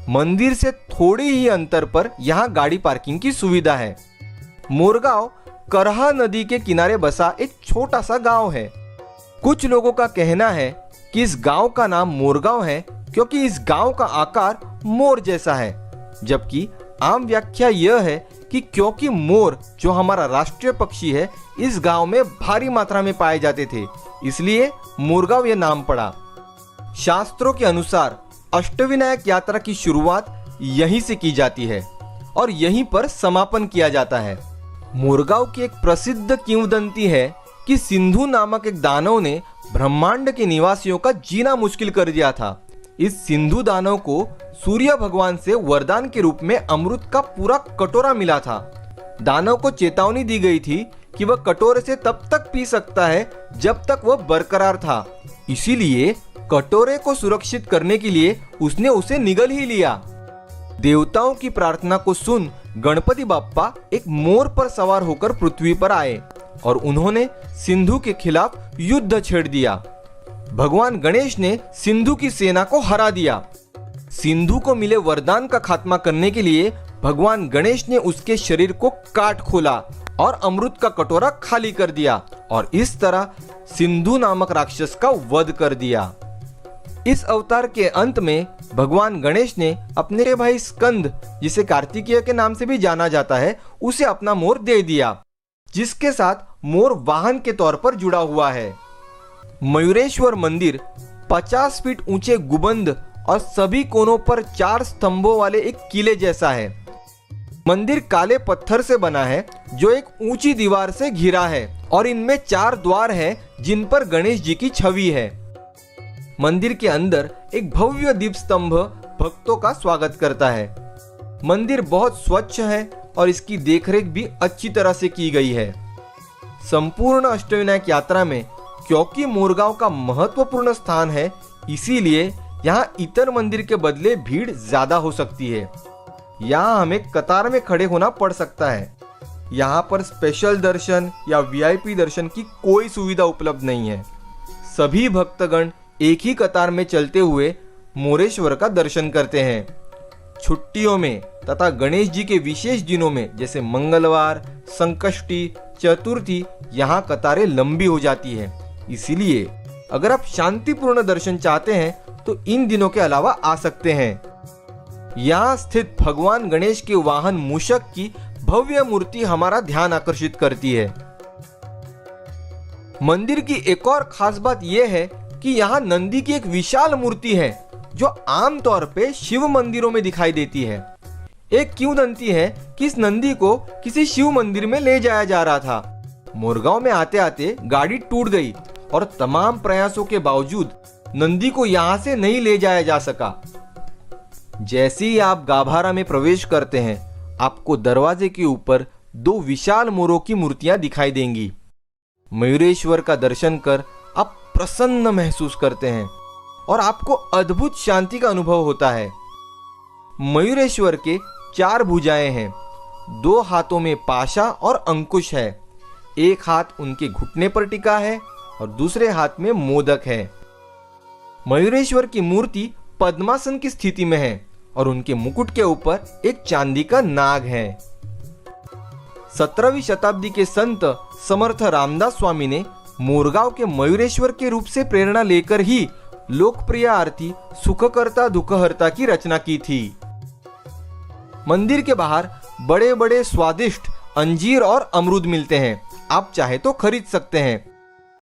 मंदिर से थोड़ी ही अंतर पर यहाँ गाड़ी पार्किंग की सुविधा है। मोरगांव करहा नदी के किनारे बसा एक छोटा सा गांव है। कुछ लोगों का कहना है कि इस गांव का नाम मोरगांव है क्योंकि इस गांव का आकार मोर जैसा है, जबकि आम व्याख्या यह है कि क्योंकि मोर जो हमारा राष्ट्रीय पक्षी है इस गांव में भारी मात्रा में पाए जाते थे, इसलिए मोरगांव यह नाम पड़ा। शास्त्रों के अनुसार अष्टविनायक यात्रा की शुरुआत यहीं से की जाती है और यहीं पर समापन किया जाता है। मोरगांव की एक प्रसिद्ध किंवदंती है कि सिंधु नामक एक दानव ने ब्रह्मांड के निवासियों का जीना मुश्किल कर दिया था। इस सिंधु दानव को सूर्य भगवान से वरदान के रूप में अमृत का पूरा कटोरा मिला था। दानव को चेतावनी दी गई थी कि वह कटोरे से तब तक पी सकता है जब तक वह बरकरार था, इसीलिए कटोरे को सुरक्षित करने के लिए उसने उसे निगल ही लिया। देवताओं की प्रार्थना को सुन गणपति बाप्पा एक मोर पर सवार होकर पृथ्वी पर आए और उन्होंने सिंधु के खिलाफ युद्ध छेड़ दिया। भगवान गणेश ने सिंधु की सेना को हरा दिया। सिंधु को मिले वरदान का खात्मा करने के लिए भगवान गणेश ने उसके शरीर को काट खोला और अमृत का कटोरा खाली कर दिया और इस तरह सिंधु नामक राक्षस का वध कर दिया। इस अवतार के अंत में भगवान गणेश ने अपने भाई स्कंद, जिसे कार्तिकेय के नाम से भी जाना जाता है, उसे अपना मोर दे दिया, जिसके साथ मोर वाहन के तौर पर जुड़ा हुआ है। मयूरेश्वर मंदिर 50 फीट ऊंचे गुंबद और सभी कोनों पर 4 स्तंभों वाले एक किले जैसा है। मंदिर काले पत्थर से बना है जो एक ऊंची दीवार से घिरा है और इनमें 4 द्वार हैं जिन पर गणेश जी की छवि है। मंदिर के अंदर एक भव्य दीप स्तंभ भक्तों का स्वागत करता है। मंदिर बहुत स्वच्छ है और इसकी देखरेख भी अच्छी तरह से की गई है। संपूर्ण अष्टविनायक यात्रा में क्योंकि मोरगांव का महत्वपूर्ण स्थान है, इसीलिए यहाँ इतर मंदिर के बदले भीड़ ज्यादा हो सकती है। यहाँ हमें कतार में खड़े होना पड़ सकता है। यहाँ पर स्पेशल दर्शन या वीआईपी दर्शन की कोई सुविधा उपलब्ध नहीं है। सभी भक्तगण एक ही कतार में चलते हुए मोरेश्वर का दर्शन करते हैं। छुट्टियों में तथा गणेश जी के विशेष दिनों में जैसे मंगलवार, संकष्टी, चतुर्थी यहाँ कतारें लंबी हो जाती है। इसीलिए अगर आप शांतिपूर्ण दर्शन चाहते हैं तो इन दिनों के अलावा आ सकते हैं। यहाँ स्थित भगवान गणेश के वाहन मूषक की भव्य मूर्ति हमारा ध्यान आकर्षित करती है। मंदिर की एक और खास बात यह है कि यहाँ नंदी की एक विशाल मूर्ति है जो आमतौर पे शिव मंदिरों में दिखाई देती है। एक किंवदंती है कि इस नंदी को किसी शिव मंदिर में ले जाया जा रहा था। मोरगांव में आते आते गाड़ी टूट गई और तमाम प्रयासों के बावजूद नंदी को यहाँ से नहीं ले जाया जा सका। जैसे ही आप गाभारा में प्रवेश करते हैं, आपको दरवाजे के ऊपर 2 विशाल मोरों की मूर्तियां दिखाई देंगी। मयूरेश्वर का दर्शन कर आप प्रसन्न महसूस करते हैं और आपको अद्भुत शांति का अनुभव होता है। मयूरेश्वर के 4 भुजाएं हैं। 2 हाथों में पाशा और अंकुश है। एक हाथ उनके घुटने पर टिका है और दूसरे हाथ में मोदक है। मयूरेश्वर की मूर्ति पद्मासन की स्थिति में है और उनके मुकुट के ऊपर एक चांदी का नाग है। 17वीं शताब्दी के संत समर्थ रामदास स्वामी ने मोरगांव के मयूरेश्वर के रूप से प्रेरणा लेकर ही लोकप्रिय आरती सुखकर्ता दुखहर्ता की रचना की थी। मंदिर के बाहर बड़े बड़े स्वादिष्ट अंजीर और अमरूद मिलते हैं। आप चाहे तो खरीद सकते हैं।